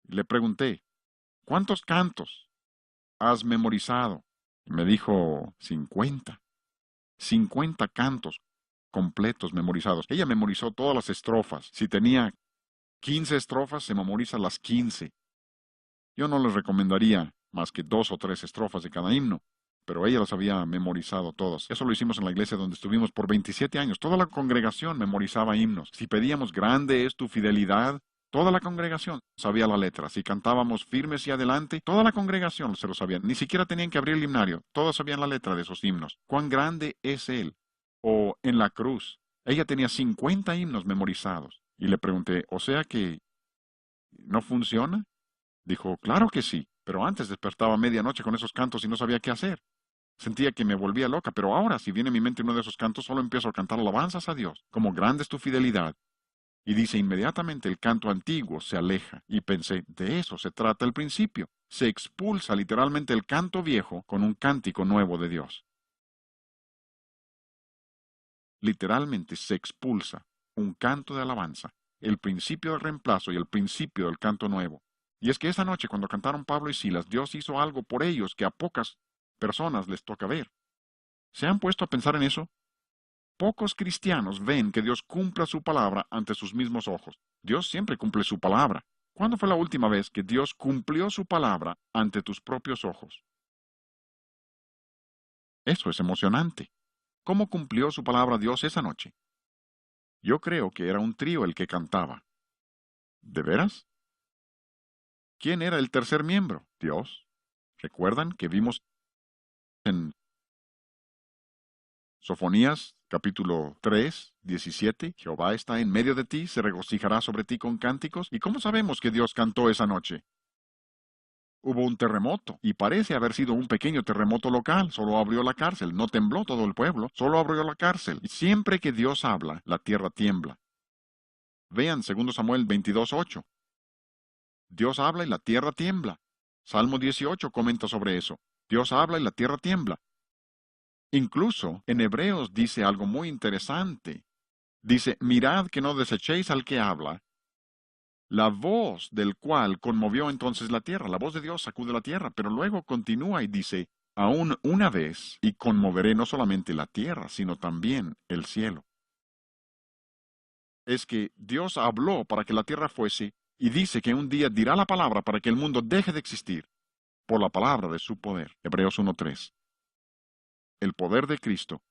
Le pregunté, ¿cuántos cantos has memorizado? Y me dijo, 50. 50 cantos completos memorizados. Ella memorizó todas las estrofas. Si tenía 15 estrofas, se memoriza las 15. Yo no les recomendaría más que 2 o 3 estrofas de cada himno, pero ella las había memorizado todas. Eso lo hicimos en la iglesia donde estuvimos por 27 años. Toda la congregación memorizaba himnos. Si pedíamos grande es tu fidelidad, toda la congregación sabía la letra. Si cantábamos firmes y adelante, toda la congregación se lo sabía. Ni siquiera tenían que abrir el himnario. Todos sabían la letra de esos himnos. ¿Cuán grande es Él? O en la cruz. Ella tenía 50 himnos memorizados. Y le pregunté, ¿o sea que no funciona? Dijo, claro que sí, pero antes despertaba a medianoche con esos cantos y no sabía qué hacer. Sentía que me volvía loca, pero ahora, si viene a mi mente uno de esos cantos, solo empiezo a cantar alabanzas a Dios, como grande es tu fidelidad. Y dice, inmediatamente el canto antiguo se aleja, y pensé, de eso se trata el principio. Se expulsa literalmente el canto viejo con un cántico nuevo de Dios. Literalmente se expulsa un canto de alabanza, el principio del reemplazo y el principio del canto nuevo. Y es que esa noche cuando cantaron Pablo y Silas, Dios hizo algo por ellos que a pocas personas les toca ver. ¿Se han puesto a pensar en eso? Pocos cristianos ven que Dios cumpla su palabra ante sus mismos ojos. Dios siempre cumple su palabra. ¿Cuándo fue la última vez que Dios cumplió su palabra ante tus propios ojos? Eso es emocionante. ¿Cómo cumplió su palabra Dios esa noche? Yo creo que era un trío el que cantaba. ¿De veras? ¿Quién era el tercer miembro? Dios. ¿Recuerdan que vimos en Sofonías capítulo 3, 17? Jehová está en medio de ti, se regocijará sobre ti con cánticos. ¿Y cómo sabemos que Dios cantó esa noche? Hubo un terremoto, y parece haber sido un pequeño terremoto local. Solo abrió la cárcel, no tembló todo el pueblo, solo abrió la cárcel. Y siempre que Dios habla, la tierra tiembla. Vean 2 Samuel 22:8. Dios habla y la tierra tiembla. Salmo 18 comenta sobre eso. Dios habla y la tierra tiembla. Incluso en Hebreos dice algo muy interesante. Dice, mirad que no desechéis al que habla, la voz del cual conmovió entonces la tierra. La voz de Dios sacude la tierra, pero luego continúa y dice, aún una vez, y conmoveré no solamente la tierra, sino también el cielo. Es que Dios habló para que la tierra fuese, y dice que un día dirá la palabra para que el mundo deje de existir, por la palabra de su poder. Hebreos 1:3. El poder de Cristo.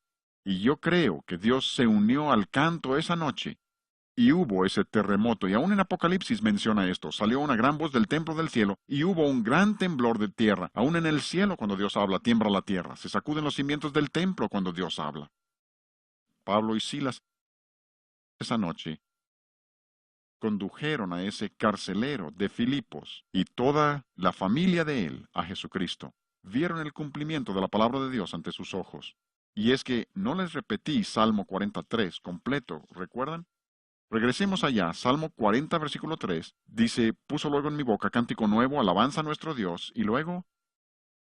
Y yo creo que Dios se unió al canto esa noche, y hubo ese terremoto, y aún en Apocalipsis menciona esto, salió una gran voz del templo del cielo, y hubo un gran temblor de tierra. Aún en el cielo cuando Dios habla, tiembla la tierra, se sacuden los cimientos del templo cuando Dios habla. Pablo y Silas esa noche condujeron a ese carcelero de Filipos y toda la familia de él a Jesucristo. Vieron el cumplimiento de la palabra de Dios ante sus ojos. Y es que no les repetí Salmo 43 completo, ¿recuerdan? Regresemos allá, Salmo 40, versículo 3, dice, puso luego en mi boca cántico nuevo, alabanza a nuestro Dios, y luego,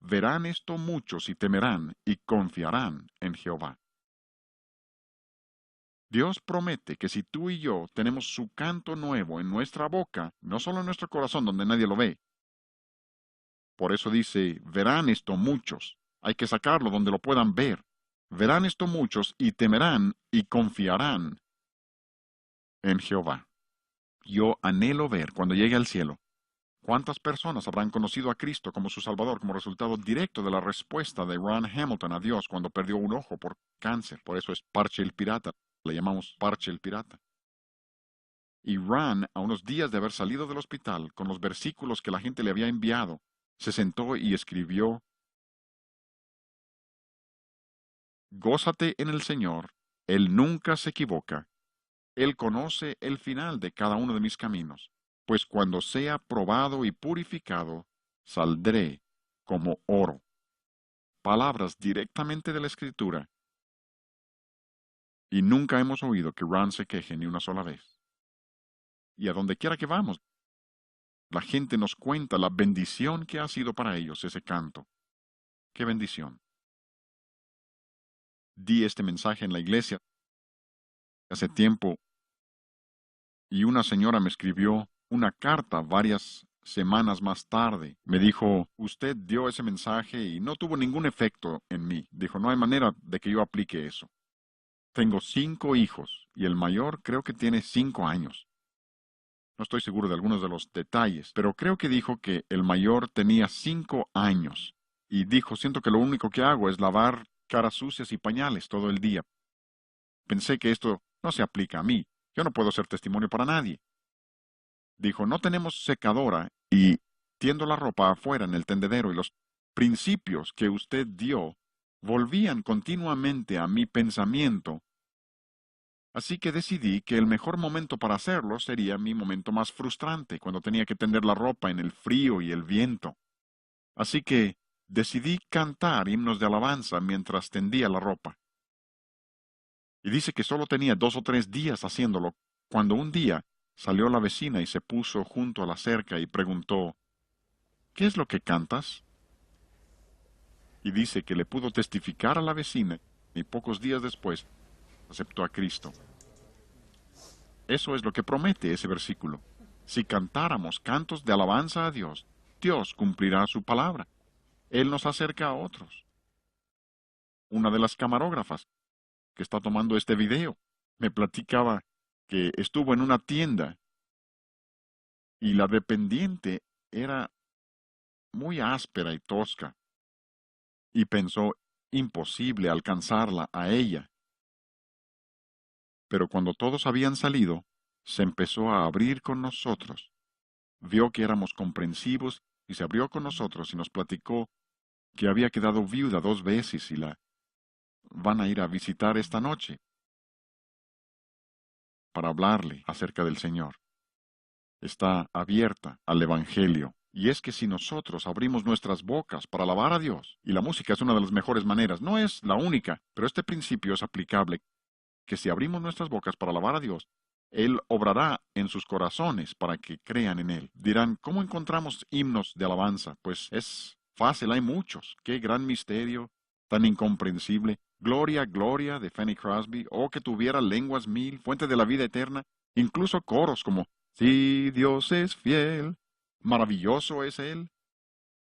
verán esto muchos y temerán y confiarán en Jehová. Dios promete que si tú y yo tenemos su canto nuevo en nuestra boca, no solo en nuestro corazón donde nadie lo ve. Por eso dice, verán esto muchos. Hay que sacarlo donde lo puedan ver. Verán esto muchos y temerán y confiarán en Jehová. Yo anhelo ver cuando llegue al cielo cuántas personas habrán conocido a Cristo como su Salvador como resultado directo de la respuesta de Ron Hamilton a Dios cuando perdió un ojo por cáncer. Por eso es Parche el Pirata. Le llamamos Parche el Pirata. Y Ron, a unos días de haber salido del hospital, con los versículos que la gente le había enviado, se sentó y escribió, gózate en el Señor, Él nunca se equivoca. Él conoce el final de cada uno de mis caminos, pues cuando sea probado y purificado, saldré como oro. Palabras directamente de la Escritura. Y nunca hemos oído que Ron se queje ni una sola vez. Y a donde quiera que vamos, la gente nos cuenta la bendición que ha sido para ellos ese canto. ¡Qué bendición! Di este mensaje en la iglesia hace tiempo y una señora me escribió una carta varias semanas más tarde. Me dijo, usted dio ese mensaje y no tuvo ningún efecto en mí. Dijo, no hay manera de que yo aplique eso. Tengo 5 hijos y el mayor creo que tiene 5 años. No estoy seguro de algunos de los detalles, pero creo que dijo que el mayor tenía 5 años. Y dijo, siento que lo único que hago es lavar caras sucias y pañales todo el día. Pensé que esto no se aplica a mí. Yo no puedo ser testimonio para nadie. Dijo, no tenemos secadora y tiendo la ropa afuera en el tendedero y los principios que usted dio volvían continuamente a mi pensamiento. Así que decidí que el mejor momento para hacerlo sería mi momento más frustrante, cuando tenía que tender la ropa en el frío y el viento. Así que decidí cantar himnos de alabanza mientras tendía la ropa. Y dice que solo tenía 2 o 3 días haciéndolo, cuando un día salió la vecina y se puso junto a la cerca y preguntó, ¿qué es lo que cantas? Y dice que le pudo testificar a la vecina y pocos días después aceptó a Cristo. Eso es lo que promete ese versículo. Si cantáramos cantos de alabanza a Dios, Dios cumplirá su palabra. Él nos acerca a otros. Una de las camarógrafas que está tomando este video me platicaba que estuvo en una tienda y la dependiente era muy áspera y tosca y pensó imposible alcanzarla a ella. Pero cuando todos habían salido, se empezó a abrir con nosotros. Vio que éramos comprensivos y se abrió con nosotros y nos platicó que había quedado viuda 2 veces y la van a ir a visitar esta noche para hablarle acerca del Señor. Está abierta al Evangelio. Y es que si nosotros abrimos nuestras bocas para alabar a Dios, y la música es una de las mejores maneras, no es la única, pero este principio es aplicable, que si abrimos nuestras bocas para alabar a Dios, Él obrará en sus corazones para que crean en Él. Dirán, ¿cómo encontramos himnos de alabanza? Pues es fácil, hay muchos. Qué gran misterio, tan incomprensible. Gloria, gloria de Fanny Crosby, o que tuviera lenguas 1000, fuente de la vida eterna. Incluso coros como, si Dios es fiel, maravilloso es Él.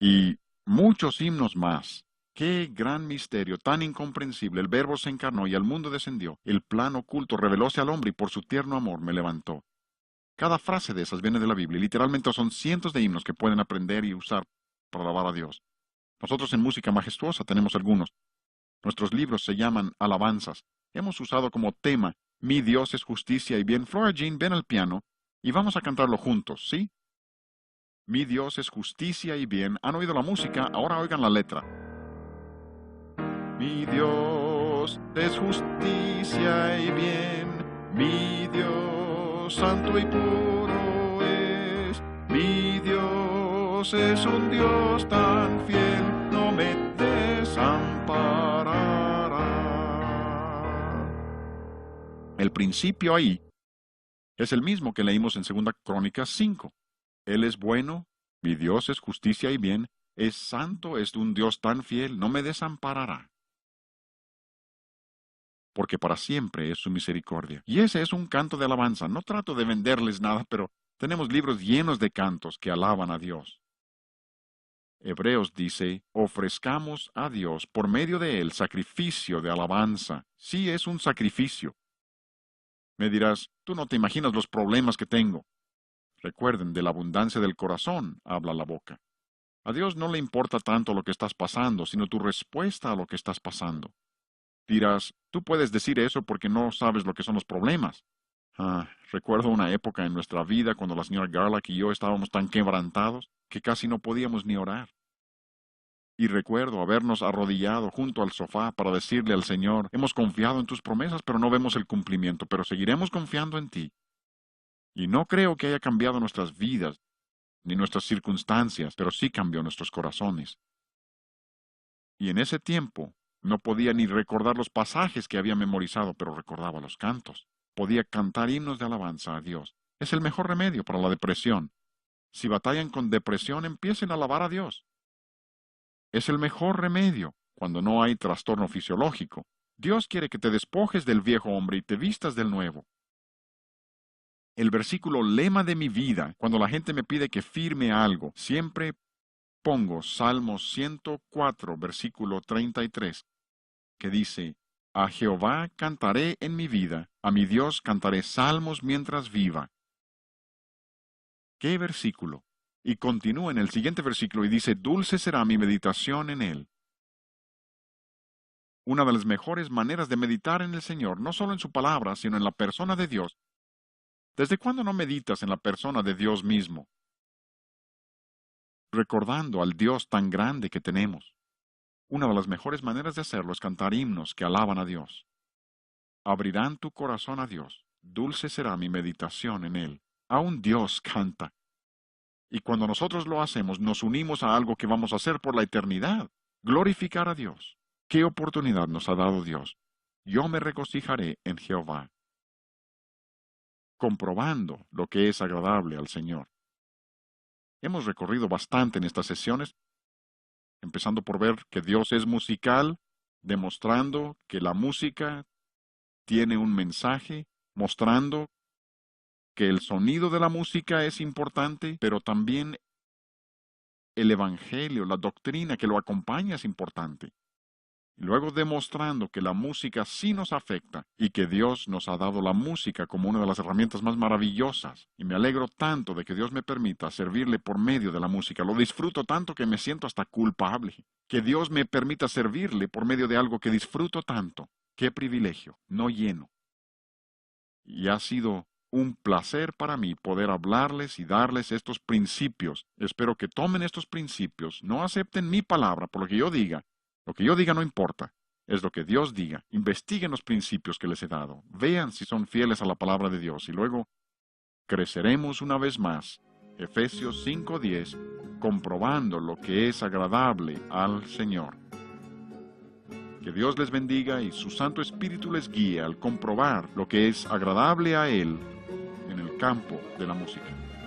Y muchos himnos más. ¡Qué gran misterio, tan incomprensible! El Verbo se encarnó y al mundo descendió. El plan oculto revelóse al hombre y por su tierno amor me levantó. Cada frase de esas viene de la Biblia. Literalmente son cientos de himnos que pueden aprender y usar para alabar a Dios. Nosotros en Música Majestuosa tenemos algunos. Nuestros libros se llaman alabanzas. Hemos usado como tema Mi Dios es justicia y bien. Flora Jean, ven al piano y vamos a cantarlo juntos, ¿sí? Mi Dios es justicia y bien. ¿Han oído la música? Ahora oigan la letra. Mi Dios es justicia y bien, mi Dios santo y puro es, mi Dios es un Dios tan fiel, no me desamparará. El principio ahí es el mismo que leímos en 2 Crónicas 5. Él es bueno, mi Dios es justicia y bien, es santo, es un Dios tan fiel, no me desamparará. Porque para siempre es su misericordia. Y ese es un canto de alabanza. No trato de venderles nada, pero tenemos libros llenos de cantos que alaban a Dios. Hebreos dice, ofrezcamos a Dios por medio de él sacrificio de alabanza. Sí, es un sacrificio. Me dirás, tú no te imaginas los problemas que tengo. Recuerden, de la abundancia del corazón habla la boca. A Dios no le importa tanto lo que estás pasando, sino tu respuesta a lo que estás pasando. Dirás, tú puedes decir eso porque no sabes lo que son los problemas. Recuerdo una época en nuestra vida cuando la señora Garlock y yo estábamos tan quebrantados que casi no podíamos ni orar. Y recuerdo habernos arrodillado junto al sofá para decirle al Señor, hemos confiado en tus promesas, pero no vemos el cumplimiento, pero seguiremos confiando en ti. Y no creo que haya cambiado nuestras vidas, ni nuestras circunstancias, pero sí cambió nuestros corazones. Y en ese tiempo, no podía ni recordar los pasajes que había memorizado, pero recordaba los cantos. Podía cantar himnos de alabanza a Dios. Es el mejor remedio para la depresión. Si batallan con depresión, empiecen a alabar a Dios. Es el mejor remedio cuando no hay trastorno fisiológico. Dios quiere que te despojes del viejo hombre y te vistas del nuevo. El versículo lema de mi vida, cuando la gente me pide que firme algo, siempre pongo Salmos 104, versículo 33. Que dice, a Jehová cantaré en mi vida, a mi Dios cantaré salmos mientras viva. ¿Qué versículo? Y continúa en el siguiente versículo y dice, dulce será mi meditación en él. Una de las mejores maneras de meditar en el Señor, no solo en su palabra, sino en la persona de Dios. ¿Desde cuándo no meditas en la persona de Dios mismo? Recordando al Dios tan grande que tenemos. Una de las mejores maneras de hacerlo es cantar himnos que alaban a Dios. Abrirán tu corazón a Dios. Dulce será mi meditación en él. Aún Dios canta. Y cuando nosotros lo hacemos, nos unimos a algo que vamos a hacer por la eternidad. Glorificar a Dios. ¿Qué oportunidad nos ha dado Dios? Yo me regocijaré en Jehová. Comprobando lo que es agradable al Señor. Hemos recorrido bastante en estas sesiones, empezando por ver que Dios es musical, demostrando que la música tiene un mensaje, mostrando que el sonido de la música es importante, pero también el evangelio, la doctrina que lo acompaña es importante. Luego demostrando que la música sí nos afecta y que Dios nos ha dado la música como una de las herramientas más maravillosas. Y me alegro tanto de que Dios me permita servirle por medio de la música. Lo disfruto tanto que me siento hasta culpable. Que Dios me permita servirle por medio de algo que disfruto tanto. ¡Qué privilegio! No lleno. Y ha sido un placer para mí poder hablarles y darles estos principios. Espero que tomen estos principios, no acepten mi palabra por lo que yo diga. Lo que yo diga no importa, es lo que Dios diga. Investiguen los principios que les he dado. Vean si son fieles a la palabra de Dios y luego creceremos una vez más. Efesios 5:10, comprobando lo que es agradable al Señor. Que Dios les bendiga y su Santo Espíritu les guíe al comprobar lo que es agradable a Él en el campo de la música.